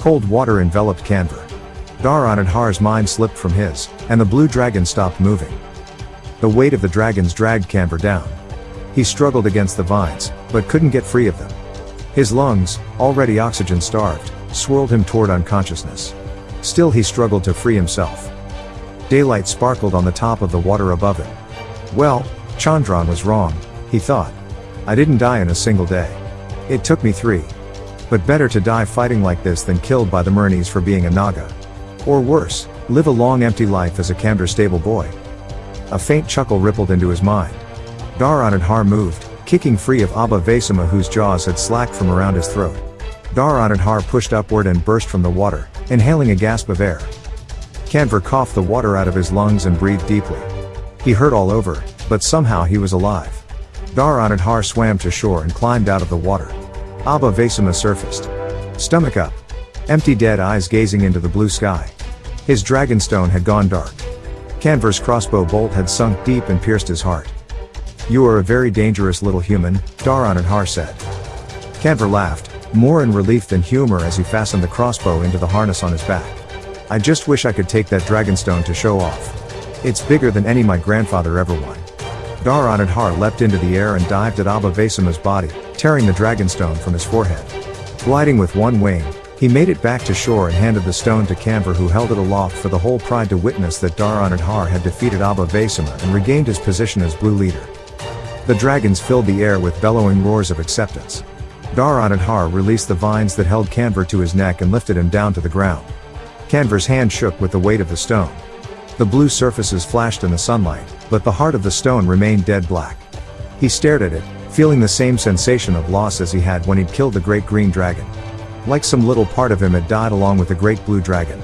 Cold water enveloped Kanvar. Dar-Anadhar's mind slipped from his, and the blue dragon stopped moving. The weight of the dragons dragged Kanvar down. He struggled against the vines, but couldn't get free of them. His lungs, already oxygen-starved, swirled him toward unconsciousness. Still he struggled to free himself. Daylight sparkled on the top of the water above him. Well, Chandran was wrong, he thought. I didn't die in a single day. It took me 3. But better to die fighting like this than killed by the Murnis for being a Naga. Or worse, live a long empty life as a Kamdar stable boy. A faint chuckle rippled into his mind. Dar-Anadhar moved, kicking free of Abba Vesama whose jaws had slacked from around his throat. Dar-Anadhar pushed upward and burst from the water, inhaling a gasp of air. Kanvar coughed the water out of his lungs and breathed deeply. He hurt all over, but somehow he was alive. Dar-Anadhar swam to shore and climbed out of the water. Abba Vesama surfaced. Stomach up. Empty dead eyes gazing into the blue sky. His dragonstone had gone dark. Kanvar's crossbow bolt had sunk deep and pierced his heart. You are a very dangerous little human, Dar-Anadhar said. Kanvar laughed, more in relief than humor as he fastened the crossbow into the harness on his back. I just wish I could take that dragonstone to show off. It's bigger than any my grandfather ever won. Dar-Anadhar leapt into the air and dived at Abba Vesama's body, tearing the dragonstone from his forehead. Gliding with one wing, he made it back to shore and handed the stone to Kanvar who held it aloft for the whole pride to witness that Dar-Anadhar had defeated Abba Vesama and regained his position as blue leader. The dragons filled the air with bellowing roars of acceptance. Dar-Anadhar released the vines that held Kanvar to his neck and lifted him down to the ground. Kanvar's hand shook with the weight of the stone. The blue surfaces flashed in the sunlight, but the heart of the stone remained dead black. He stared at it, feeling the same sensation of loss as he had when he'd killed the great green dragon. Like some little part of him had died along with the great blue dragon.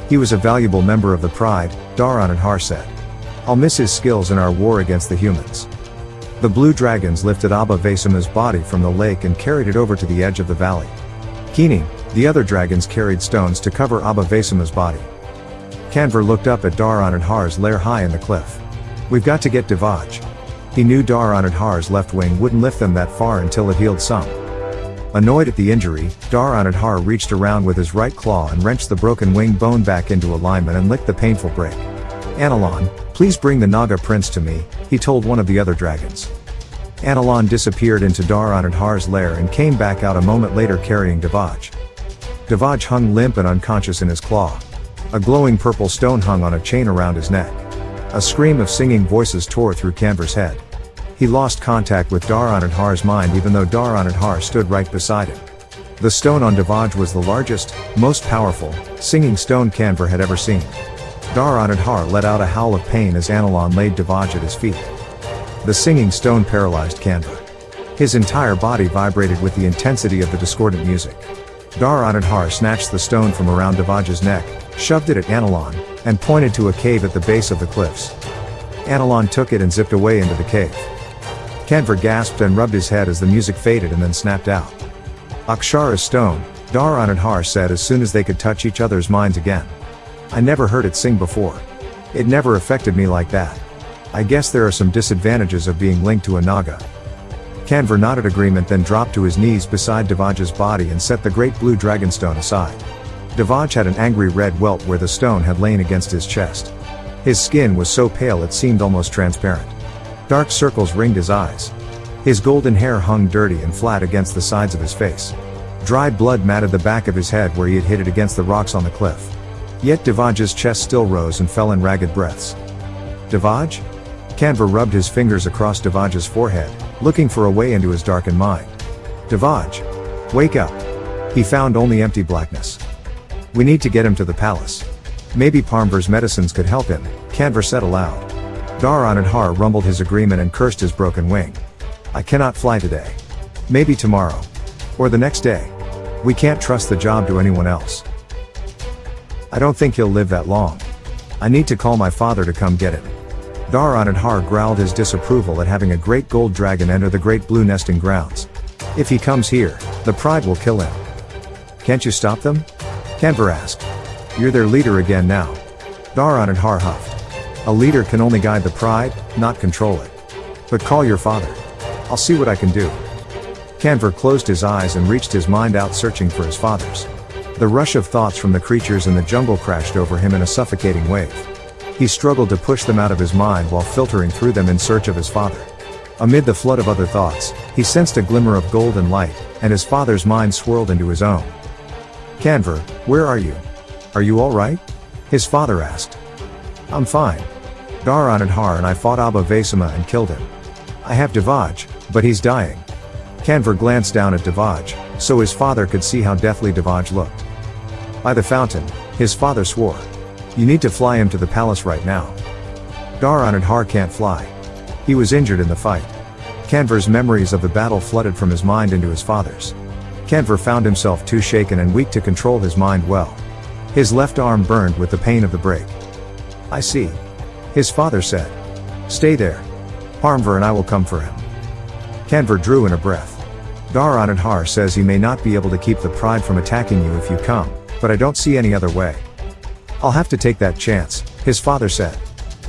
He was a valuable member of the Pride, Dar-Anadhar said. I'll miss his skills in our war against the humans. The blue dragons lifted Abba Vesama's body from the lake and carried it over to the edge of the valley. Keening, the other dragons carried stones to cover Abba Vesama's body. Kanvar looked up at Dar-Anadhar's lair high in the cliff. We've got to get Devaj. He knew Dar-Anadhar's left wing wouldn't lift them that far until it healed some. Annoyed at the injury, Dar-Anadhar reached around with his right claw and wrenched the broken wing bone back into alignment and licked the painful break. Anilon, please bring the Naga prince to me, he told one of the other dragons. Anilon disappeared into Dar-Anadhar's lair and came back out a moment later carrying Devaj. Devaj hung limp and unconscious in his claw. A glowing purple stone hung on a chain around his neck. A scream of singing voices tore through Kanvar's head. He lost contact with Dar-Anadhar's mind even though Dar-Anadhar stood right beside him. The stone on Devaj was the largest, most powerful, singing stone Kanvar had ever seen. Dar-Anadhar let out a howl of pain as Anilon laid Devaj at his feet. The singing stone paralyzed Kanvar. His entire body vibrated with the intensity of the discordant music. Dar-Anadhar snatched the stone from around Devaj's neck, shoved it at Anilon, and pointed to a cave at the base of the cliffs. Anilon took it and zipped away into the cave. Kanvar gasped and rubbed his head as the music faded and then snapped out. Akshara's stone, Dar-Anadhar said as soon as they could touch each other's minds again. I never heard it sing before. It never affected me like that. I guess there are some disadvantages of being linked to a Naga. Kanvar nodded agreement then dropped to his knees beside Devaj's body and set the great blue dragonstone aside. Devaj had an angry red welt where the stone had lain against his chest. His skin was so pale it seemed almost transparent. Dark circles ringed his eyes. His golden hair hung dirty and flat against the sides of his face. Dried blood matted the back of his head where he had hit it against the rocks on the cliff. Yet Devaj's chest still rose and fell in ragged breaths. Devaj? Kanvar rubbed his fingers across Devaj's forehead, looking for a way into his darkened mind. Devaj! Wake up! He found only empty blackness. We need to get him to the palace. Maybe Parmvar's medicines could help him, Kanvar said aloud. Dar-Anadhar rumbled his agreement and cursed his broken wing. I cannot fly today. Maybe tomorrow. Or the next day. We can't trust the job to anyone else. I don't think he'll live that long. I need to call my father to come get him. Dar-Anadhar growled his disapproval at having a great gold dragon enter the great blue nesting grounds. If he comes here, the Pride will kill him. Can't you stop them? Kanvar asked. You're their leader again now. Dar-Anadhar huffed. A leader can only guide the Pride, not control it. But call your father. I'll see what I can do. Kanvar closed his eyes and reached his mind out searching for his father's. The rush of thoughts from the creatures in the jungle crashed over him in a suffocating wave. He struggled to push them out of his mind while filtering through them in search of his father. Amid the flood of other thoughts, he sensed a glimmer of golden light, and his father's mind swirled into his own. "Kanvar, where are you? Are you alright?" his father asked. "I'm fine. Dar-Anadhar and I fought Abba Vesama and killed him. I have Devaj, but he's dying." Kanvar glanced down at Devaj, so his father could see how deathly Devaj looked. By the fountain, his father swore. "You need to fly him to the palace right now. Dar-Anadhar can't fly. He was injured in the fight." Kanvar's memories of the battle flooded from his mind into his father's. Kanvar found himself too shaken and weak to control his mind well. His left arm burned with the pain of the break. "I see," his father said. "Stay there. Parmvar and I will come for him." Kanvar drew in a breath. "Dar-Anadhar says he may not be able to keep the pride from attacking you if you come, but I don't see any other way." "I'll have to take that chance," his father said.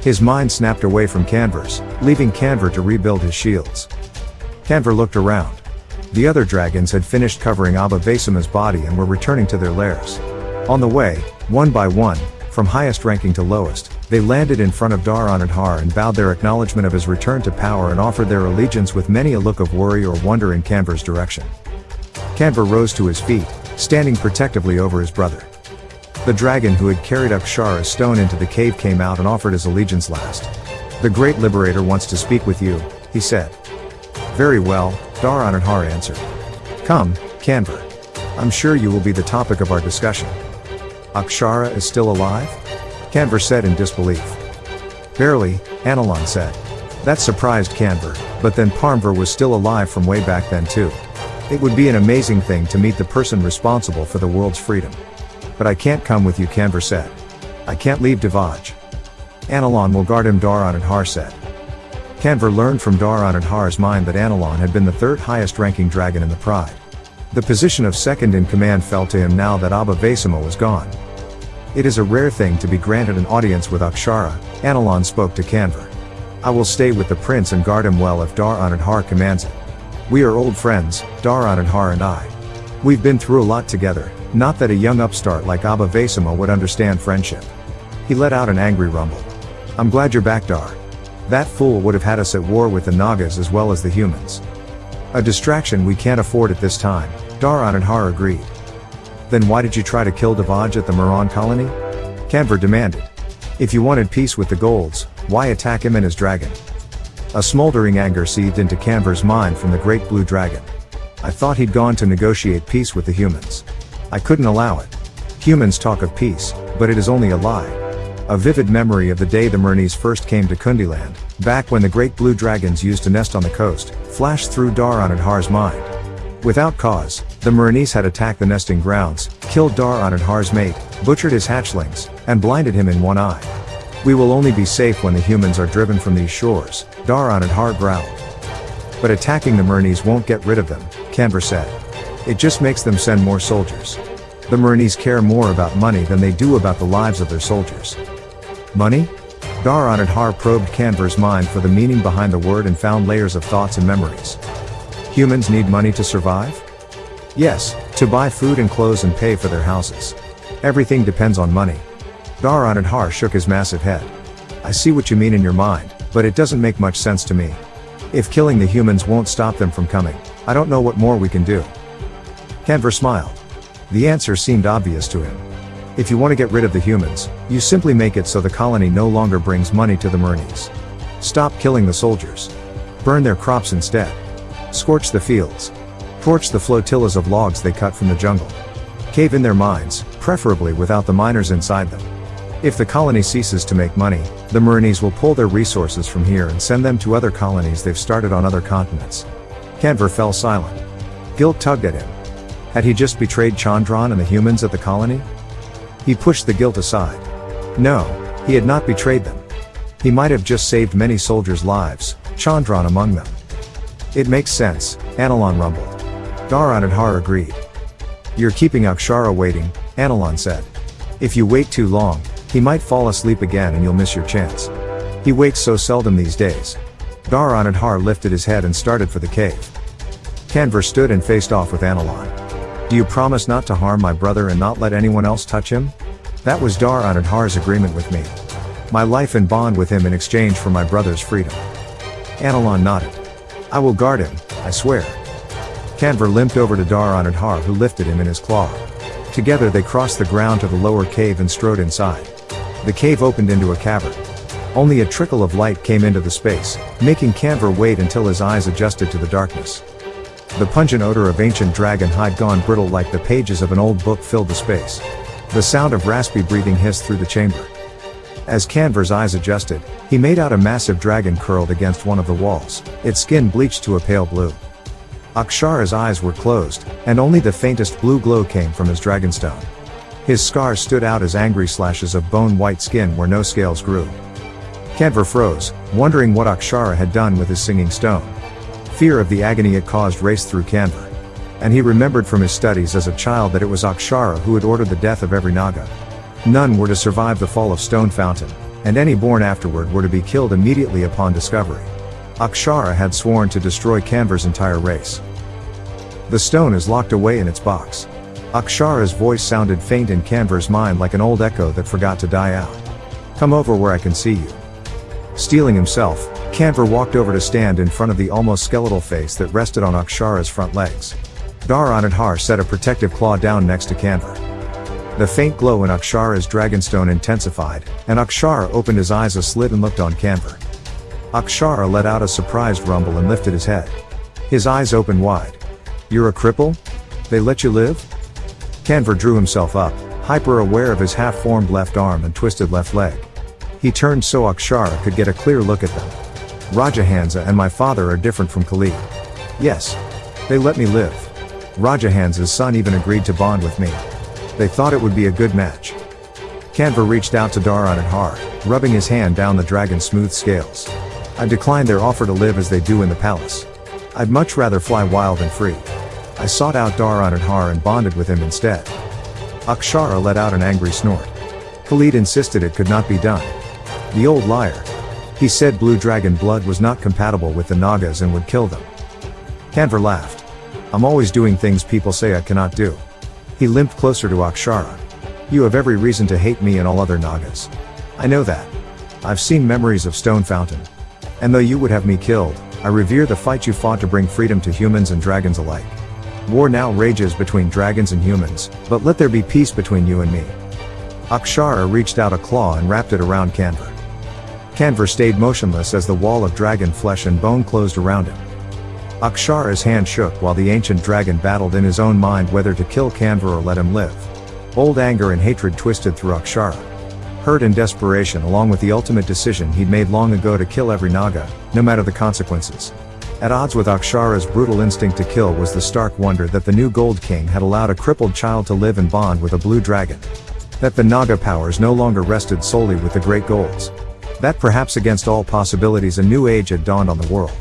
His mind snapped away from Kanvar's, leaving Kanvar to rebuild his shields. Kanvar looked around. The other dragons had finished covering Abba Vesama's body and were returning to their lairs. On the way, one by one, from highest ranking to lowest, they landed in front of Dar-Anadhar and bowed their acknowledgement of his return to power and offered their allegiance with many a look of worry or wonder in Kanvar's direction. Kanvar rose to his feet, standing protectively over his brother. The dragon who had carried Akshara's stone into the cave came out and offered his allegiance last. "The great liberator wants to speak with you," he said. "Very well," Dar-Anadhar answered. "Come, Kanvar. I'm sure you will be the topic of our discussion." "Akshara is still alive?" Kanvar said in disbelief. "Barely," Anilon said. That surprised Kanvar, but then Parmvar was still alive from way back then too. It would be an amazing thing to meet the person responsible for the world's freedom. "But I can't come with you," Kanvar said. "I can't leave Devaj. Anilon will guard him," Dar-Anadhar said. Kanvar learned from Dar-Anadhar's mind that Anilon had been the third highest ranking dragon in the Pride. The position of second in command fell to him now that Abba Vesama was gone. "It is a rare thing to be granted an audience with Akshara," Anilon spoke to Kanvar. "I will stay with the prince and guard him well if Dar-Anadhar commands it. We are old friends, Dar-Anadhar and I. We've been through a lot together, not that a young upstart like Abba Vesama would understand friendship." He let out an angry rumble. "I'm glad you're back, Dar. That fool would have had us at war with the Nagas as well as the humans. A distraction we can't afford at this time," Dar-Anadhar agreed. "Then why did you try to kill Devaj at the Moran colony?" Kanvar demanded. "If you wanted peace with the Golds, why attack him and his dragon?" A smoldering anger seethed into Kanvar's mind from the great blue dragon. "I thought he'd gone to negotiate peace with the humans. I couldn't allow it. Humans talk of peace, but it is only a lie." A vivid memory of the day the Mernese first came to Kundiland, back when the great blue dragons used to nest on the coast, flashed through Dar-Anadhar's mind. Without cause, the Mernese had attacked the nesting grounds, killed Dar-Anadhar's mate, butchered his hatchlings, and blinded him in one eye. "We will only be safe when the humans are driven from these shores," Dar-Anadhar growled. "But attacking the Mernese won't get rid of them," Kanvar said. "It just makes them send more soldiers. The Mernese care more about money than they do about the lives of their soldiers." "Money?" Dar-Anadhar probed Kanvar's mind for the meaning behind the word and found layers of thoughts and memories. "Humans need money to survive?" "Yes, to buy food and clothes and pay for their houses. Everything depends on money." Dar-Anadhar shook his massive head. "I see what you mean in your mind, but it doesn't make much sense to me. If killing the humans won't stop them from coming, I don't know what more we can do." Kanvar smiled. The answer seemed obvious to him. If you want to get rid of the humans, you simply make it so the colony no longer brings money to the Mernese. Stop killing the soldiers. Burn their crops instead. Scorch the fields. Torch the flotillas of logs they cut from the jungle. Cave in their mines, preferably without the miners inside them. If the colony ceases to make money, the Mernese will pull their resources from here and send them to other colonies they've started on other continents. Kanvar fell silent. Guilt tugged at him. Had he just betrayed Chandran and the humans at the colony? He pushed the guilt aside. No, he had not betrayed them. He might have just saved many soldiers' lives, Chandran among them. "It makes sense," Anilon rumbled. Dar-Anadhar agreed. "You're keeping Akshara waiting," Anilon said. "If you wait too long, he might fall asleep again and you'll miss your chance. He wakes so seldom these days." Dar-Anadhar lifted his head and started for the cave. Kanvar stood and faced off with Anilon. Do you promise not to harm my brother and not let anyone else touch him? That was Dar Anadhar's agreement with me. My life and bond with him in exchange for my brother's freedom. Anilon nodded. I will guard him, I swear. Kanvar limped over to Dar Anadhar, who lifted him in his claw. Together they crossed the ground to the lower cave and strode inside. The cave opened into a cavern. Only a trickle of light came into the space, making Kanvar wait until his eyes adjusted to the darkness. The pungent odor of ancient dragon hide gone brittle like the pages of an old book filled the space. The sound of raspy breathing hissed through the chamber. As Kanvar's eyes adjusted, he made out a massive dragon curled against one of the walls, its skin bleached to a pale blue. Akshara's eyes were closed, and only the faintest blue glow came from his dragonstone. His scars stood out as angry slashes of bone-white skin where no scales grew. Kanvar froze, wondering what Akshara had done with his singing stone. Fear of the agony it caused raced through Kanvar. And he remembered from his studies as a child that it was Akshara who had ordered the death of every Naga. None were to survive the fall of Stonefountain, and any born afterward were to be killed immediately upon discovery. Akshara had sworn to destroy Kanvar's entire race. The stone is locked away in its box. Akshara's voice sounded faint in Kanvar's mind like an old echo that forgot to die out. Come over where I can see you. Steeling himself, Kanvar walked over to stand in front of the almost skeletal face that rested on Akshara's front legs. Dar Anadhar set a protective claw down next to Kanvar. The faint glow in Akshara's dragonstone intensified, and Akshara opened his eyes a slit and looked on Kanvar. Akshara let out a surprised rumble and lifted his head. His eyes opened wide. You're a cripple? They let you live? Kanvar drew himself up, hyper-aware of his half-formed left arm and twisted left leg. He turned so Akshara could get a clear look at them. Rajahansa and my father are different from Khalid. Yes. They let me live. Rajahansa's son even agreed to bond with me. They thought it would be a good match. Kanvar reached out to Dar Anadhar, rubbing his hand down the dragon's smooth scales. I declined their offer to live as they do in the palace. I'd much rather fly wild and free. I sought out Dar Anadhar and bonded with him instead. Akshara let out an angry snort. Khalid insisted it could not be done. The old liar. He said blue dragon blood was not compatible with the Nagas and would kill them. Kanvar laughed. I'm always doing things people say I cannot do. He limped closer to Akshara. You have every reason to hate me and all other Nagas. I know that. I've seen memories of Stonefountain. And though you would have me killed, I revere the fight you fought to bring freedom to humans and dragons alike. War now rages between dragons and humans, but let there be peace between you and me. Akshara reached out a claw and wrapped it around Kanvar. Kanvar stayed motionless as the wall of dragon flesh and bone closed around him. Akshara's hand shook while the ancient dragon battled in his own mind whether to kill Kanvar or let him live. Old anger and hatred twisted through Akshara. Hurt and desperation along with the ultimate decision he'd made long ago to kill every Naga, no matter the consequences. At odds with Akshara's brutal instinct to kill was the stark wonder that the new Gold King had allowed a crippled child to live and bond with a blue dragon. That the Naga powers no longer rested solely with the Great Golds. That perhaps against all possibilities a new age had dawned on the world.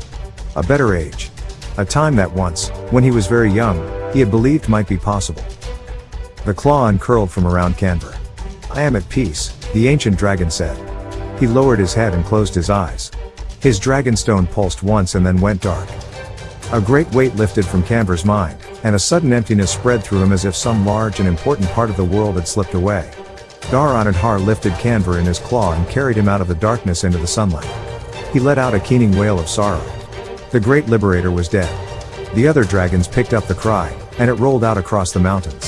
A better age. A time that once, when he was very young, he had believed might be possible. The claw uncurled from around Kanvar. I am at peace, the ancient dragon said. He lowered his head and closed his eyes. His dragonstone pulsed once and then went dark. A great weight lifted from Kanvar's mind, and a sudden emptiness spread through him as if some large and important part of the world had slipped away. Dar Anadhar lifted Kanvar in his claw and carried him out of the darkness into the sunlight. He let out a keening wail of sorrow. The great liberator was dead. The other dragons picked up the cry, and it rolled out across the mountains.